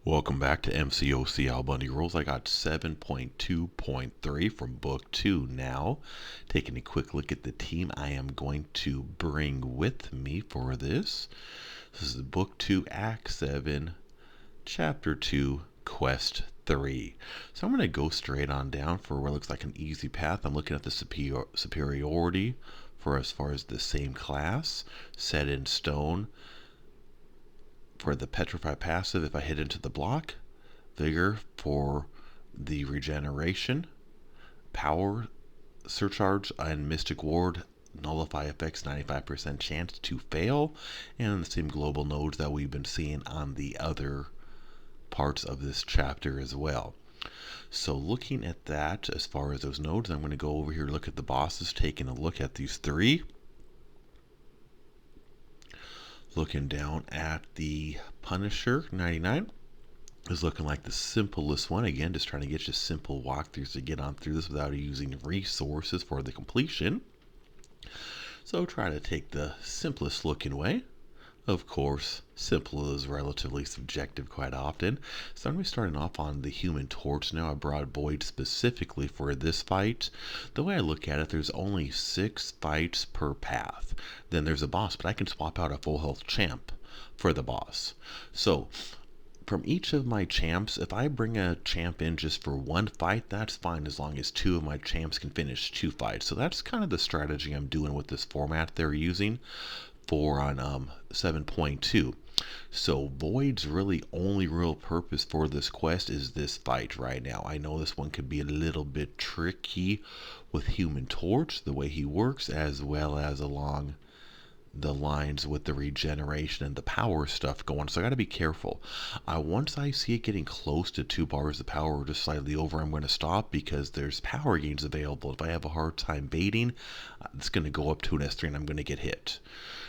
Welcome back to Mcoc AlBundyRules. I got 7.2.3 from Book 2 now. Taking a quick look at the team I am going to bring with me for this. This is Book 2, Act 7, Chapter 2, Quest 3. So I'm going to go straight on down for what looks like an easy path. I'm looking at the superiority for as far as the same class, set in stone. For the Petrify passive, if I hit into the block, Vigor for the regeneration, Power Surcharge, and Mystic Ward, Nullify effects, 95% chance to fail, and the same global nodes that we've been seeing on the other parts of this chapter as well. So looking at that, as far as those nodes, I'm going to go over here, look at the bosses, taking a look at these three. Looking down at the Punisher 99 is looking like the simplest one. Again, just trying to get you simple walkthroughs to get on through this without using resources for the completion. So try to take the simplest looking way. Of course, simple is relatively subjective quite often. So I'm going to be starting off on the Human Torch now. I brought Void specifically for this fight. The way I look at it, there's only 6 fights per path. Then there's a boss, but I can swap out a full health champ for the boss. So from each of my champs, if I bring a champ in just for one fight, that's fine as long as 2 of my champs can finish 2 fights. So that's kind of the strategy I'm doing with this format they're using for on 7.2. So Void's really only real purpose for this quest is this fight right now. I know this one could be a little bit tricky with Human Torch, the way he works, as well as along the lines with the regeneration and the power stuff going, so I got to be careful. Once I see it getting close to 2 bars of power or just slightly over, I'm going to stop because there's power gains available. If I have a hard time baiting, it's going to go up to an S3 and I'm going to get hit.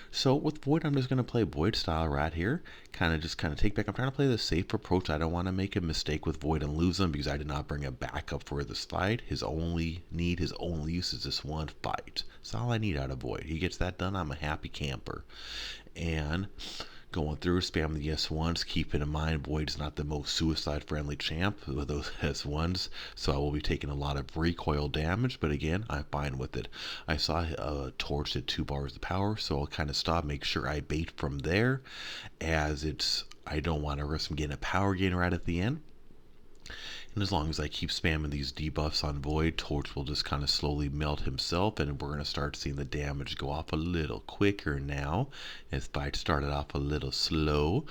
So with Void, I'm just going to play Void style right here. Kind of take back. I'm trying to play the safe approach. I don't want to make a mistake with Void and lose him because I did not bring a backup for this fight. His only use is this one fight. That's all I need out of Void. He gets that done, I'm a happy camper. And going through, spam the S1s, keeping in mind Void's not the most suicide-friendly champ with those S1s, so I will be taking a lot of recoil damage, but again, I'm fine with it. I saw a torch at 2 bars of power, so I'll kind of stop, make sure I bait from there, as I don't want to risk getting a power gain right at the end. And as long as I keep spamming these debuffs on Void, Torch will just kind of slowly melt himself, and we're going to start seeing the damage go off a little quicker now, as fight started off a little slow,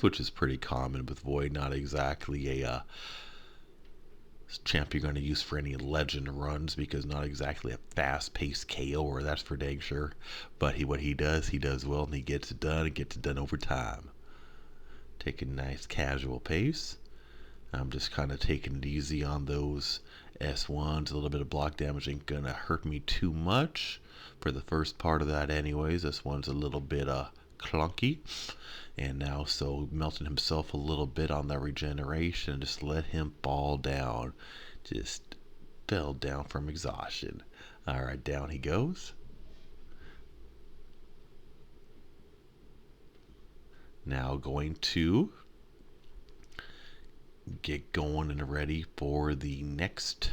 which is pretty common with Void, not exactly a champ you're going to use for any legend runs, because not exactly a fast-paced KO'er, that's for dang sure. But what he does well, and he gets it done over time. Take a nice casual pace. I'm just kind of taking it easy on those S1s. A little bit of block damage ain't gonna hurt me too much for the first part of that anyways. This one's a little bit clunky. And now, so melting himself a little bit on the regeneration. Just let him fall down. Just fell down from exhaustion. Alright, down he goes. Now going to get going and ready for the next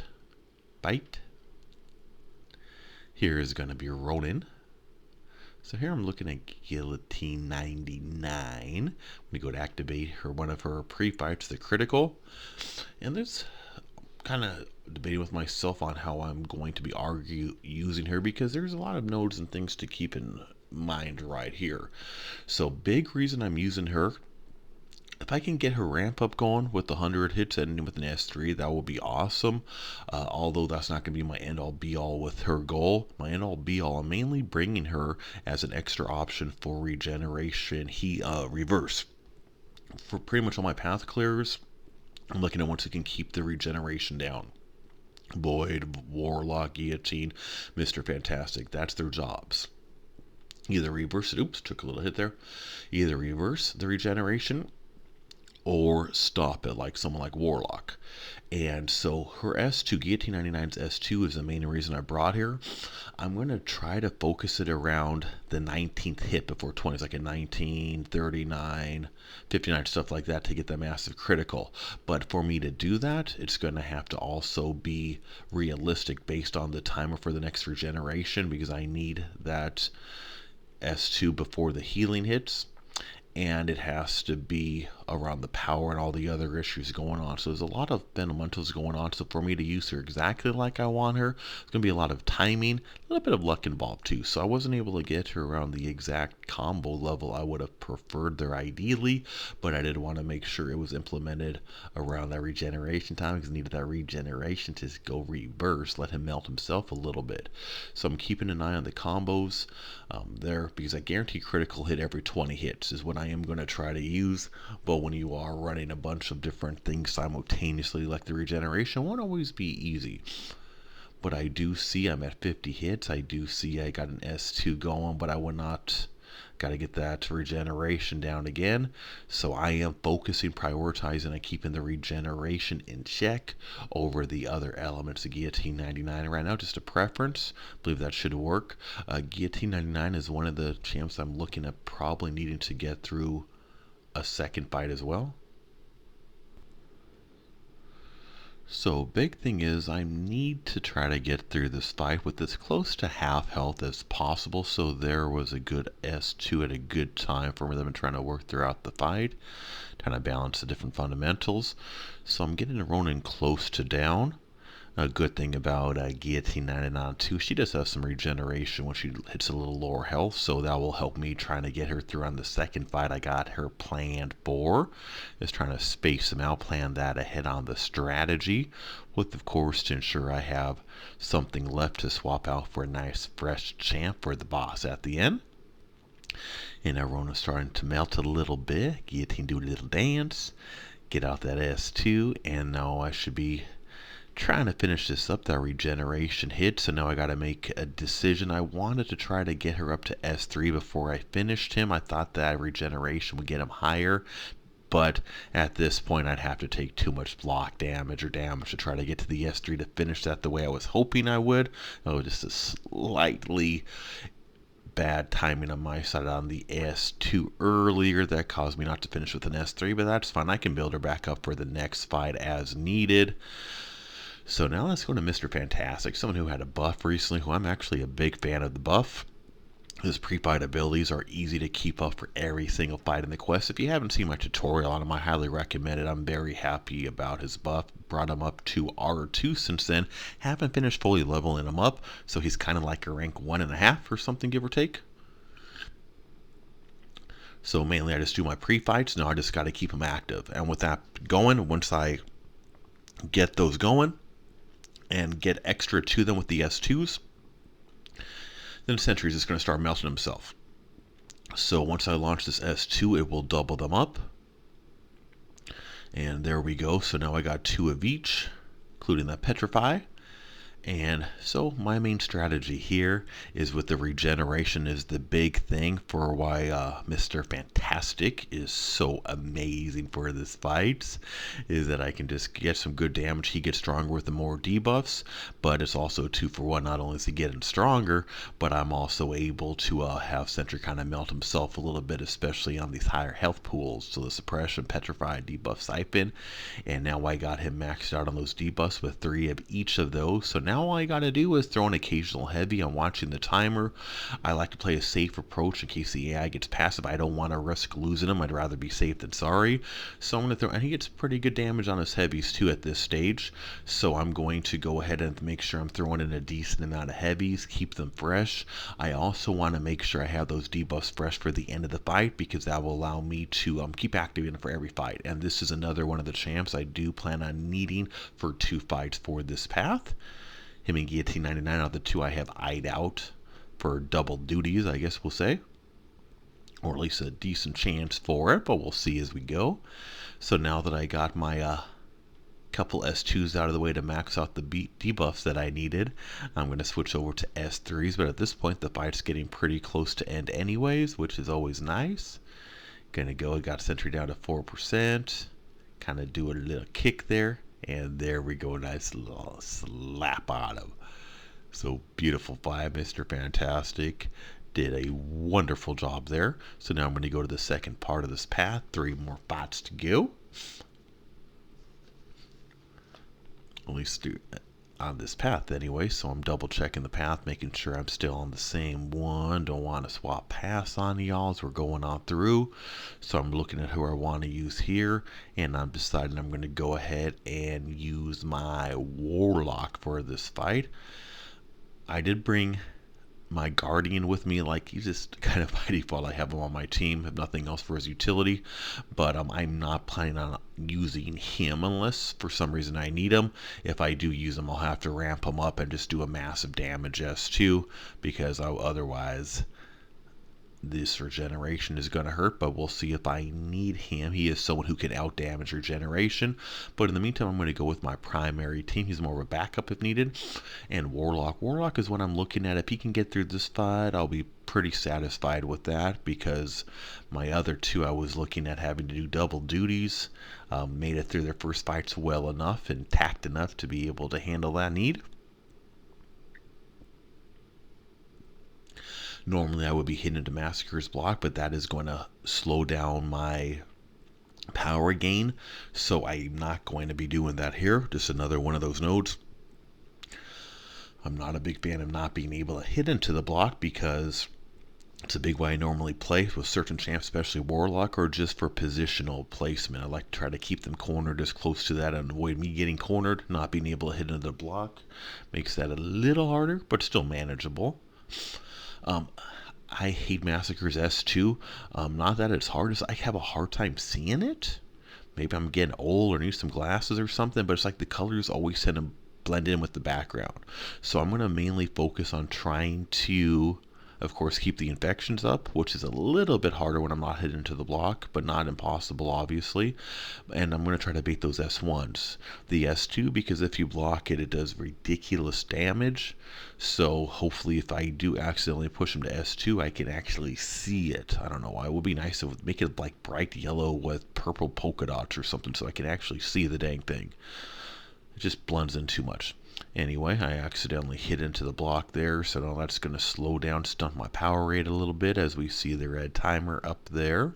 fight. Here is going to be Ronin. So here I'm looking at Guillotine 99. I'm going to go to activate one of her pre-fights, the critical. And there's kind of debating with myself on how I'm going to be using her, because there's a lot of nodes and things to keep in mind right here. So big reason I'm using her, if I can get her ramp up going with the 100 hits and with an S3, that will be awesome. Although that's not going to be my end-all be-all with her goal. My end-all be-all, I'm mainly bringing her as an extra option for regeneration. Reverse. For pretty much all my path clears, I'm looking at once it can keep the regeneration down. Void, Warlock, Guillotine, Mr. Fantastic, that's their jobs. Either reverse it, oops, took a little hit there. Either reverse the regeneration, or stop it like someone like Warlock. And so her S2, Guillotine 99's S2 is the main reason I brought here. I'm going to try to focus it around the 19th hit before 20s, like a 19, 39, 59, stuff like that to get the massive critical. But for me to do that, it's going to have to also be realistic based on the timer for the next regeneration, because I need that S2 before the healing hits. And it has to be around the power and all the other issues going on. So there's a lot of fundamentals going on. So for me to use her exactly like I want her, it's going to be a lot of timing, a little bit of luck involved too. So I wasn't able to get her around the exact combo level I would have preferred there ideally, but I did want to make sure it was implemented around that regeneration time, because I needed that regeneration to go reverse, let him melt himself a little bit. So I'm keeping an eye on the combos there, because I guarantee critical hit every 20 hits is what I am going to try to use. But when you are running a bunch of different things simultaneously, like the regeneration, won't always be easy. But I do see I'm at 50 hits. I do see I got an S2 going, but I would not. Got to get that regeneration down again. So I am focusing, prioritizing, and keeping the regeneration in check over the other elements of Guillotine 99 right now. Just a preference. I believe that should work. Guillotine 99 is one of the champs I'm looking at probably needing to get through a second fight as well. So big thing is I need to try to get through this fight with as close to half health as possible. So there was a good S2 at a good time for me. I've been trying to work throughout the fight, trying to balance the different fundamentals. So I'm getting Ronin close to down. A good thing about Guillotine 99 too, she does have some regeneration when she hits a little lower health, so that will help me trying to get her through on the second fight I got her planned for. Is trying to space them out, plan that ahead on the strategy, with of course to ensure I have something left to swap out for a nice fresh champ for the boss at the end. And now Rona's starting to melt a little bit. Guillotine do a little dance, get out that S2, and now I should be trying to finish this up. That regeneration hit, so now I got to make a decision. I wanted to try to get her up to S3 before I finished him. I thought that regeneration would get him higher, but at this point I'd have to take too much block damage or damage to try to get to the S3 to finish that the way I was hoping I would. Oh, just a slightly bad timing on my side on the S2 earlier that caused me not to finish with an S3, but that's fine. I can build her back up for the next fight as needed. So now let's go to Mr. Fantastic, someone who had a buff recently, who I'm actually a big fan of the buff. His pre-fight abilities are easy to keep up for every single fight in the quest. If you haven't seen my tutorial on him, I highly recommend it. I'm very happy about his buff. Brought him up to R2 since then. Haven't finished fully leveling him up, so he's kind of like a rank 1.5 or something, give or take. So mainly I just do my pre-fights. Now I just got to keep them active. And with that going, once I get those going, and get extra to them with the S2s, then Sentry's just going to start melting himself. So once I launch this S2, it will double them up. And there we go. So now I got 2 of each, including that Petrify. And so my main strategy here is with the regeneration is the big thing for why Mr. Fantastic is so amazing for this fight, is that I can just get some good damage. He gets stronger with the more debuffs, but it's also 2 for 1. Not only is he getting stronger, but I'm also able to have Sentry kind of melt himself a little bit, especially on these higher health pools. So the suppression, Petrify, debuff, Siphon, and now I got him maxed out on those debuffs with 3 of each of those. So now all I got to do is throw an occasional heavy. I'm watching the timer. I like to play a safe approach in case the AI gets passive. I don't want to risk losing him. I'd rather be safe than sorry. So I'm going to throw, and he gets pretty good damage on his heavies too at this stage. So I'm going to go ahead and make sure I'm throwing in a decent amount of heavies, keep them fresh. I also want to make sure I have those debuffs fresh for the end of the fight, because that will allow me to keep activating for every fight. And this is another one of the champs I do plan on needing for 2 fights for this path. Him and Guillotine 99 are the 2 I have eyed out for double duties, I guess we'll say. Or at least a decent chance for it, but we'll see as we go. So now that I got my couple S2s out of the way to max out the debuffs that I needed, I'm going to switch over to S3s. But at this point, the fight's getting pretty close to end anyways, which is always nice. Gonna go, got Sentry down to 4%. kind of do a little kick there, and there we go, nice little slap on him. So beautiful fight, Mr. Fantastic. Did a wonderful job there. So now I'm going to go to the second part of this path. 3 more fights to go. At least on this path anyway, so I'm double checking the path, making sure I'm still on the same one. Don't want to swap paths on y'all as we're going on through. So I'm looking at who I want to use here, and I'm deciding I'm going to go ahead and use my Warlock for this fight. I did bring my Guardian with me, like he's just kind of by default. I have him on my team, if nothing else, for his utility, but I'm not planning on using him unless for some reason I need him. If I do use him, I'll have to ramp him up and just do a massive damage S2, because otherwise this regeneration is going to hurt. But we'll see if I need him. He is someone who can out damage regeneration, but in the meantime I'm going to go with my primary team. He's more of a backup if needed. And Warlock is what I'm looking at. If he can get through this fight, I'll be pretty satisfied with that, because my other two I was looking at having to do double duties. Made it through their first fights well enough and tact enough to be able to handle that need. Normally I would be hitting into Massacre's block, but that is going to slow down my power gain, so I'm not going to be doing that here. Just another one of those nodes. I'm not a big fan of not being able to hit into the block, because it's a big way I normally play with certain champs, especially Warlock, or just for positional placement. I like to try to keep them cornered as close to that and avoid me getting cornered. Not being able to hit into the block makes that a little harder, but still manageable. I hate Massacre's S2. Not that it's hard, I have a hard time seeing it. Maybe I'm getting old or need some glasses or something, but it's like the colors always tend to blend in with the background. So I'm going to mainly focus on trying to, of course, keep the infections up, which is a little bit harder when I'm not hitting into the block, but not impossible, obviously. And I'm going to try to beat those S1s. The S2, because if you block it, it does ridiculous damage. So hopefully if I do accidentally push him to S2, I can actually see it. I don't know why. It would be nice to make it like bright yellow with purple polka dots or something, so I can actually see the dang thing. It just blends in too much. Anyway, I accidentally hit into the block there, so now that's going to slow down, stunt my power rate a little bit, as we see the red timer up there.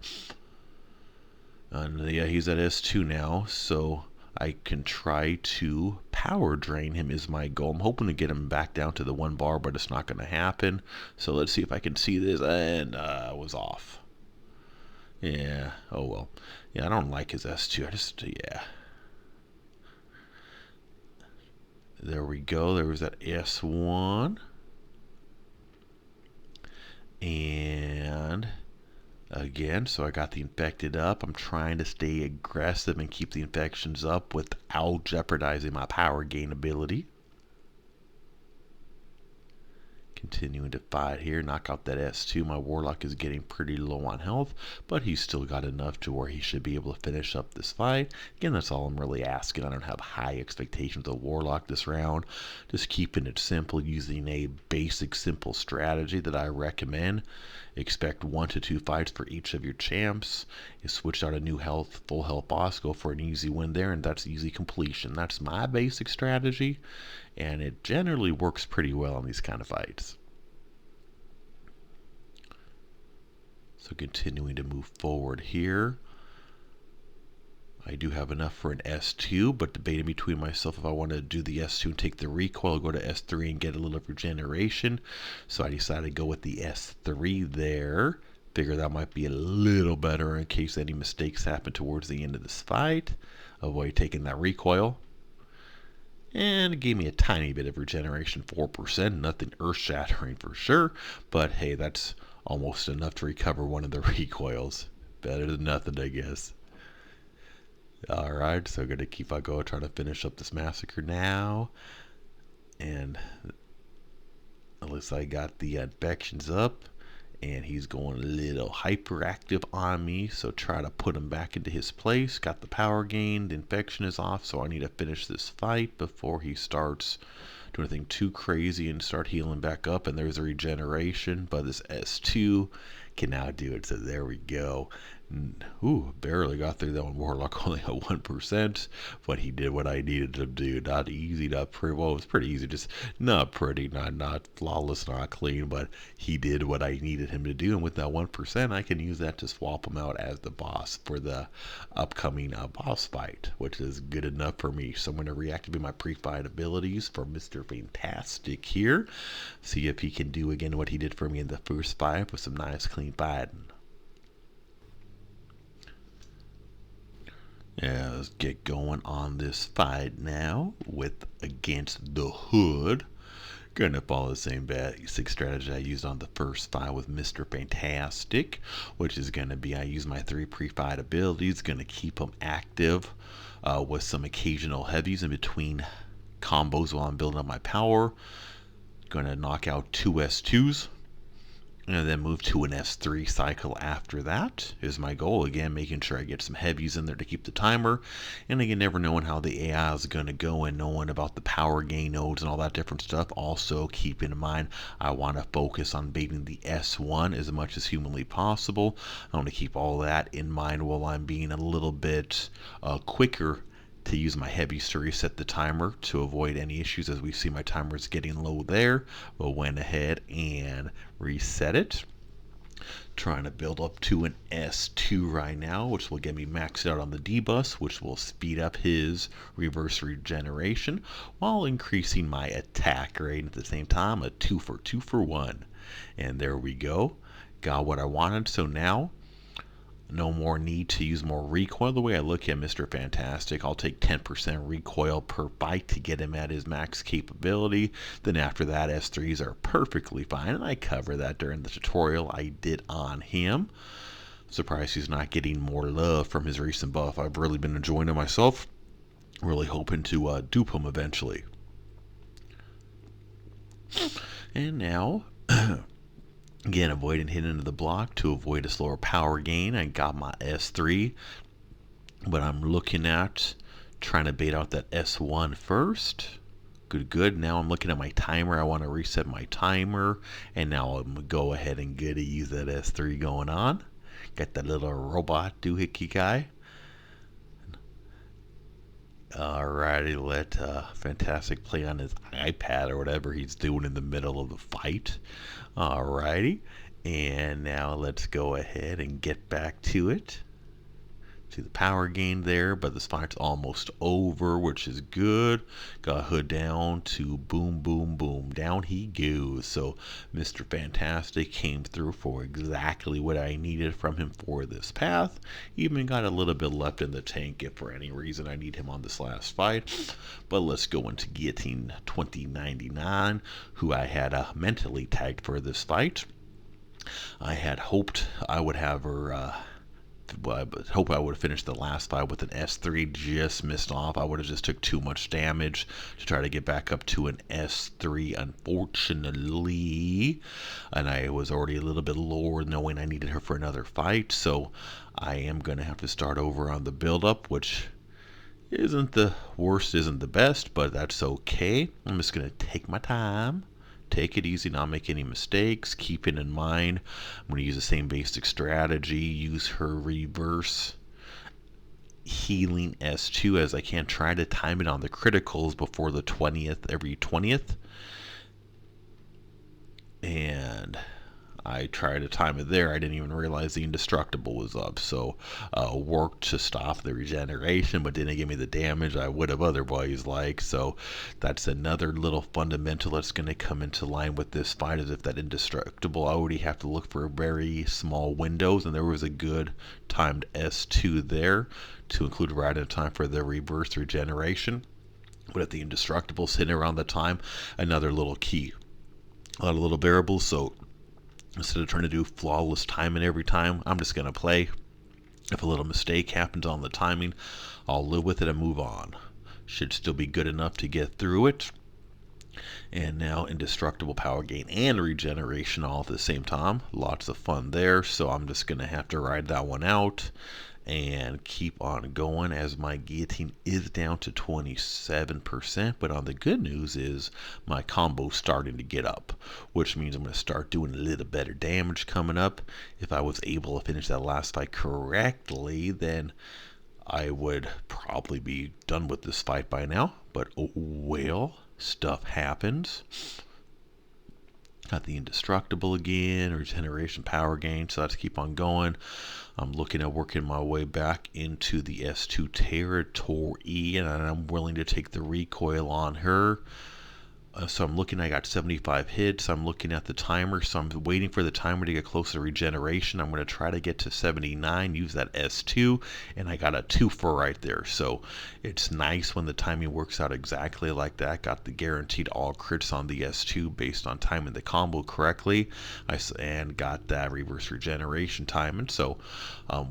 And yeah, he's at S2 now, so I can try to power drain him is my goal. I'm hoping to get him back down to the 1 bar, but it's not going to happen. So let's see if I can see this, and I was off. Yeah, oh well. Yeah, I don't like his S2, yeah. There we go. There was that S1. And again, so I got the infected up. I'm trying to stay aggressive and keep the infections up without jeopardizing my power gain ability. Continuing to fight here, knock out that S2. My Warlock is getting pretty low on health, but he's still got enough to where he should be able to finish up this fight. Again, that's all I'm really asking. I don't have high expectations of Warlock this round. Just keeping it simple, using a basic, simple strategy that I recommend. Expect 1 to 2 fights for each of your champs. You switch out a new full health boss, go for an easy win there, and that's easy completion. That's my basic strategy, and it generally works pretty well in these kind of fights. So continuing to move forward here. I do have enough for an S2, but debating between myself if I want to do the S2 and take the recoil, go to S3 and get a little regeneration. So I decided to go with the S3 there. Figure that might be a little better in case any mistakes happen towards the end of this fight. Avoid taking that recoil. And it gave me a tiny bit of regeneration, 4%. Nothing earth-shattering for sure, but hey, that's almost enough to recover one of the recoils. Better than nothing, I guess. Alright, so I'm going to keep on going, trying to finish up this Massacre now. And at least I got the infections up, and he's going a little hyperactive on me, so try to put him back into his place. Got the power gain, the infection is off, so I need to finish this fight before he starts doing anything too crazy and start healing back up. And there's a regeneration, but this S2 can now do it. So there we go. Ooh, barely got through that one. Warlock only at 1%, but he did what I needed to do. Not easy, not pretty. Well, it was pretty easy, just not pretty, not flawless, not clean, but he did what I needed him to do. And with that 1%, I can use that to swap him out as the boss for the upcoming boss fight, which is good enough for me. So I'm going to reactivate my pre-fight abilities for Mr. Fantastic here. See if he can do again what he did for me in the first fight with some nice clean fighting. Yeah, let's get going on this fight now with against the Hood. Gonna follow the same basic strategy I used on the first fight with Mr. Fantastic, which is gonna be I use my 3 pre-fight abilities, gonna keep them active with some occasional heavies in between combos while I'm building up my power. Gonna knock out 2 S2s. And then move to an S3 cycle after that is my goal. Again, making sure I get some heavies in there to keep the timer. And again, never knowing how the AI is going to go and knowing about the power gain nodes and all that different stuff. Also, keeping in mind, I want to focus on baiting the S1 as much as humanly possible. I want to keep all that in mind while I'm being a little bit quicker to use my heavies to reset the timer to avoid any issues. As we see my timer is getting low there, but went ahead and reset it. Trying to build up to an S2 right now, which will get me maxed out on the D bus, which will speed up his reverse regeneration while increasing my attack rate at the same time. A 2 for 2 for 1. And there we go. Got what I wanted. So now no more need to use more recoil. The way I look at Mr. Fantastic, I'll take 10% recoil per fight to get him at his max capability. Then after that, S3s are perfectly fine, and I cover that during the tutorial I did on him. Surprised he's not getting more love from his recent buff. I've really been enjoying it myself. Really hoping to dupe him eventually. And now again, avoiding hitting into the block to avoid a slower power gain. I got my S3, but I'm looking at trying to bait out that S1 first. Good. Now I'm looking at my timer. I want to reset my timer, and now I'm going to go ahead and get to use that S3 going on. Got that little robot doohickey guy. Alrighty, let Fantastic play on his iPad or whatever he's doing in the middle of the fight. Alrighty, and now let's go ahead and get back to it. See the power gain there, but this fight's almost over, which is good. Got Hood down to boom, boom, boom. Down he goes. So Mr. Fantastic came through for exactly what I needed from him for this path. Even got a little bit left in the tank if for any reason I need him on this last fight. But let's go into Guillotine 2099, who I had mentally tagged for this fight. I had hoped I would have her I hope I would have finished the last fight with an S3, just missed off. I would have just took too much damage to try to get back up to an S3, unfortunately. And I was already a little bit lower knowing I needed her for another fight, so I am going to have to start over on the build-up, which isn't the worst, isn't the best, but that's okay. I'm just going to take my time. Take it easy, not make any mistakes. Keep it in mind. I'm going to use the same basic strategy. Use her reverse healing S2 as I can. Try to time it on the criticals before the 20th, every 20th. And I tried to time it there. I didn't even realize the indestructible was up. So worked to stop the regeneration, but didn't give me the damage I would have otherwise liked. So that's another little fundamental that's going to come into line with this fight, is if that indestructible, I already have to look for very small windows, and there was a good timed S2 there to include right in time for the reverse regeneration. But if the indestructible's hitting around the time, another little key. A lot of little variables, so instead of trying to do flawless timing every time, I'm just going to play. If a little mistake happens on the timing, I'll live with it and move on. Should still be good enough to get through it. And now indestructible power gain and regeneration all at the same time. Lots of fun there, so I'm just going to have to ride that one out and keep on going as my guillotine is down to 27%. But on the good news is my combo's starting to get up, which means I'm going to start doing a little better damage coming up. If I was able to finish that last fight correctly, then I would probably be done with this fight by now. But oh well, stuff happens. Got the indestructible again, regeneration, power gain, so let's keep on going. I'm looking at working my way back into the S2 territory, and I'm willing to take the recoil on her. So I'm looking, I got 75 hits. I'm looking at the timer, so I'm waiting for the timer to get close to regeneration. I'm going to try to get to 79, use that S2, and I got a 2-for right there. So it's nice when the timing works out exactly like that. Got the guaranteed all crits on the S2 based on timing the combo correctly. And got that reverse regeneration timing. So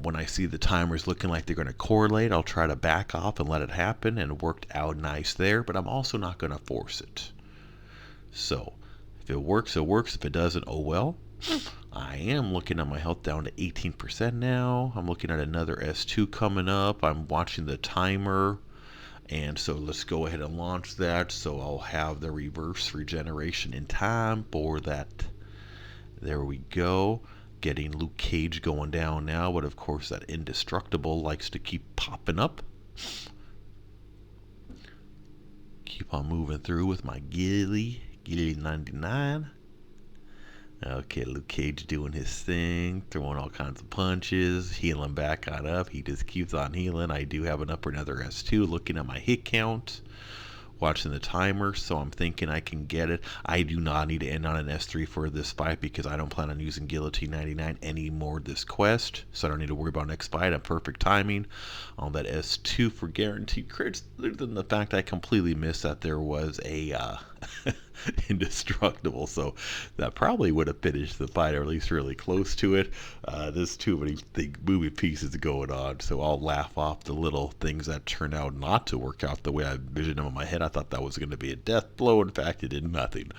when I see the timers looking like they're going to correlate, I'll try to back off and let it happen, and it worked out nice there, but I'm also not going to force it. So if it works, it works. If it doesn't, oh well. I am looking at my health down to 18% now. I'm looking at another S2 coming up. I'm watching the timer. And so let's go ahead and launch that. So I'll have the reverse regeneration in time for that. There we go. Getting Luke Cage going down now. But of course that indestructible likes to keep popping up. Keep on moving through with my Gilly 99. Okay, Luke Cage doing his thing, throwing all kinds of punches, healing back on up. He just keeps on healing. I do have an up for another S2. Looking at my hit count, watching the timer, so I'm thinking I can get it. I do not need to end on an S3 for this fight because I don't plan on using Guillotine 99 anymore this quest, so I don't need to worry about next fight. I'm perfect timing on that S2 for guaranteed crits, other than the fact I completely missed that there was a indestructible, so that probably would have finished the fight, or at least really close to it. There's too many movie pieces going on, so I'll laugh off the little things that turn out not to work out the way I envisioned them in my head. I thought that was going to be a death blow. In fact, it did nothing.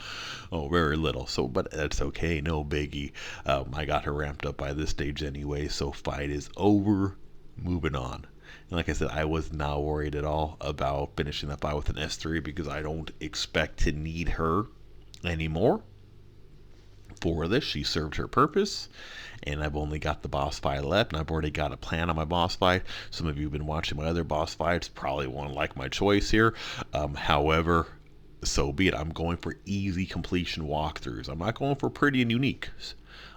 Oh, very little. So, but that's okay, no biggie. I got her ramped up by this stage anyway, so fight is over. Moving on. And like I said, I was not worried at all about finishing that fight with an S3 because I don't expect to need her anymore for this. She served her purpose, and I've only got the boss fight left, and I've already got a plan on my boss fight. Some of you have been watching my other boss fights, probably won't like my choice here. However, so be it. I'm going for easy completion walkthroughs. I'm not going for pretty and unique.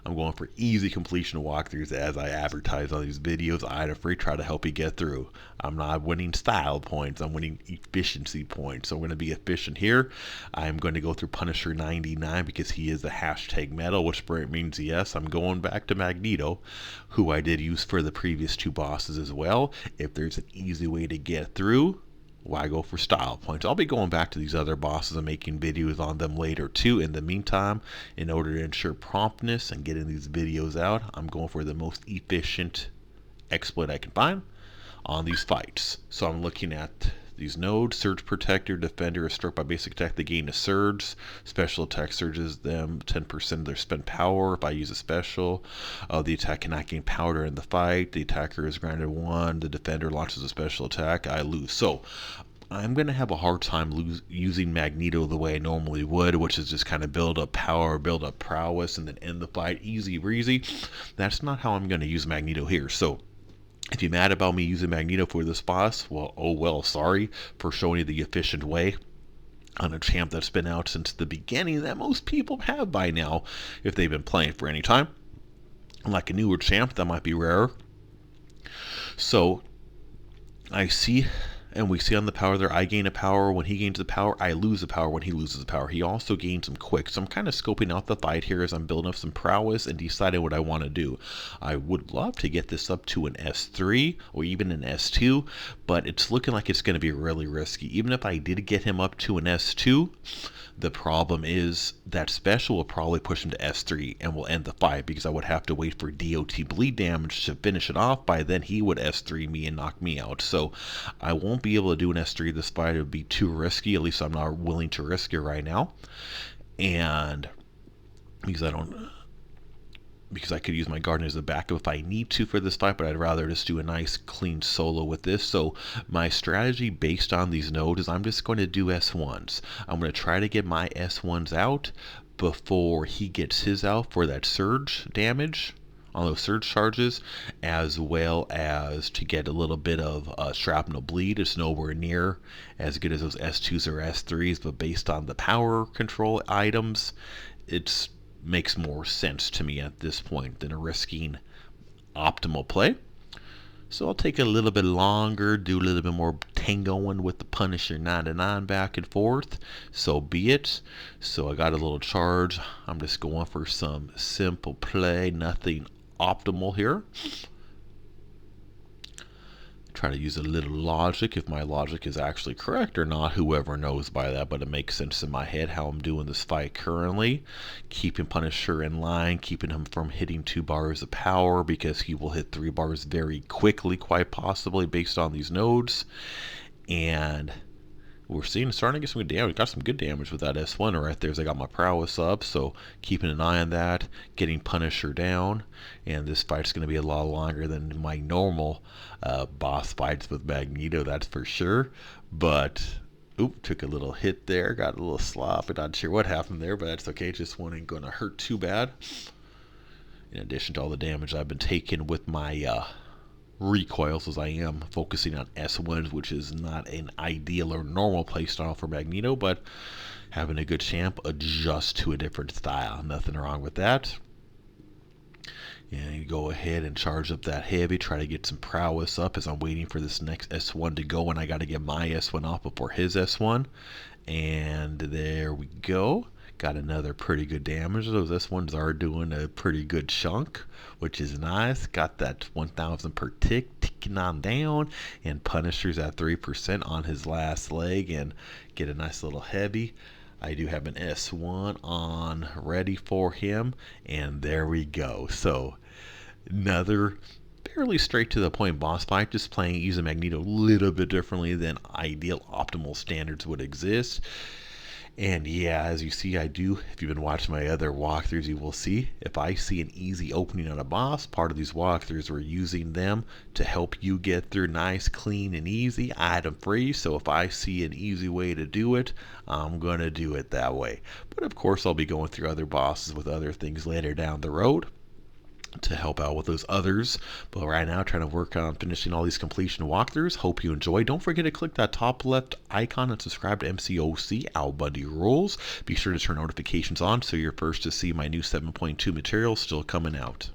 I'm going for easy completion walkthroughs as I advertise on these videos. I'd free try to help you get through. I'm not winning style points. I'm winning efficiency points. So I'm going to be efficient here. I'm going to go through Punisher 99 because he is the hashtag metal, which means yes, I'm going back to Magneto, who I did use for the previous two bosses as well. If there's an easy way to get through, why go for style points? I'll be going back to these other bosses and making videos on them later too. In the meantime, in order to ensure promptness and getting these videos out, I'm going for the most efficient exploit I can find on these fights. So I'm looking at these nodes: Surge Protector, Defender is struck by basic attack, they gain a surge. Special attack surges them 10% of their spent power. If I use a special, the attack cannot gain power during the fight. The attacker is granted 1. The defender launches a special attack, I lose. So I'm going to have a hard time using Magneto the way I normally would, which is just kind of build up power, build up prowess, and then end the fight easy breezy. That's not how I'm going to use Magneto here. So if you're mad about me using Magneto for this boss, well, oh well, sorry for showing you the efficient way on a champ that's been out since the beginning that most people have by now if they've been playing for any time. Like a newer champ, that might be rarer. So I see, and we see on the power there, I gain a power when he gains the power, I lose the power when he loses the power. He also gains them quick. So I'm kind of scoping out the fight here as I'm building up some prowess and deciding what I want to do. I would love to get this up to an S3 or even an S2, but it's looking like it's going to be really risky. Even if I did get him up to an S2, the problem is that special will probably push him to S3 and will end the fight because I would have to wait for DOT bleed damage to finish it off. By then he would S3 me and knock me out. So I won't be able to do an S3 this fight. It would be too risky. At least I'm not willing to risk it right now. And because I don't... because I could use my Guardian as a backup if I need to for this fight, but I'd rather just do a nice clean solo with this. So my strategy based on these nodes is I'm just going to do S1s. I'm going to try to get my S1s out before he gets his out for that surge damage on those surge charges, as well as to get a little bit of shrapnel bleed. It's nowhere near as good as those S2s or S3s, but based on the power control items, it's makes more sense to me at this point than risking optimal play. So I'll take a little bit longer, do a little bit more tangoing with the Punisher 99 back and forth. So be it. So I got a little charge. I'm just going for some simple play, nothing optimal here. Try to use a little logic, if my logic is actually correct or not, whoever knows by that, but it makes sense in my head how I'm doing this fight currently. Keeping Punisher in line, keeping him from hitting 2 bars of power, because he will hit 3 bars very quickly, quite possibly, based on these nodes. And we're starting to get some good damage. Got some good damage with that S1 right there as I got my prowess up, so keeping an eye on that, getting Punisher down, and this fight's going to be a lot longer than my normal boss fights with Magneto, that's for sure. But took a little hit there, got a little slop, and not sure what happened there, but that's okay. Just one ain't going to hurt too bad. In addition to all the damage I've been taking with my recoils, as I am focusing on S1s, which is not an ideal or normal playstyle for Magneto, but having a good champ adjust to a different style. Nothing wrong with that. And you go ahead and charge up that heavy, try to get some prowess up as I'm waiting for this next S1 to go, and I got to get my S1 off before his S1. And there we go. Got another pretty good damage. Those S1s are doing a pretty good chunk, which is nice. Got that 1,000 per tick ticking on down, and Punisher's at 3% on his last leg, and get a nice little heavy. I do have an S1 on ready for him, and there we go. So another fairly straight to the point boss fight, just playing using Magneto a little bit differently than ideal optimal standards would exist. And yeah, as you see, I do, if you've been watching my other walkthroughs, you will see if I see an easy opening on a boss, part of these walkthroughs, we're using them to help you get through nice, clean, and easy, item free. So if I see an easy way to do it, I'm going to do it that way. But of course, I'll be going through other bosses with other things later down the road to help out with those others. But right now, trying to work on finishing all these completion walkthroughs. Hope you enjoy. Don't forget to click that top left icon and subscribe to Mcoc, AlBundyRules. Be sure to turn notifications on so you're first to see my new 7.2 material still coming out.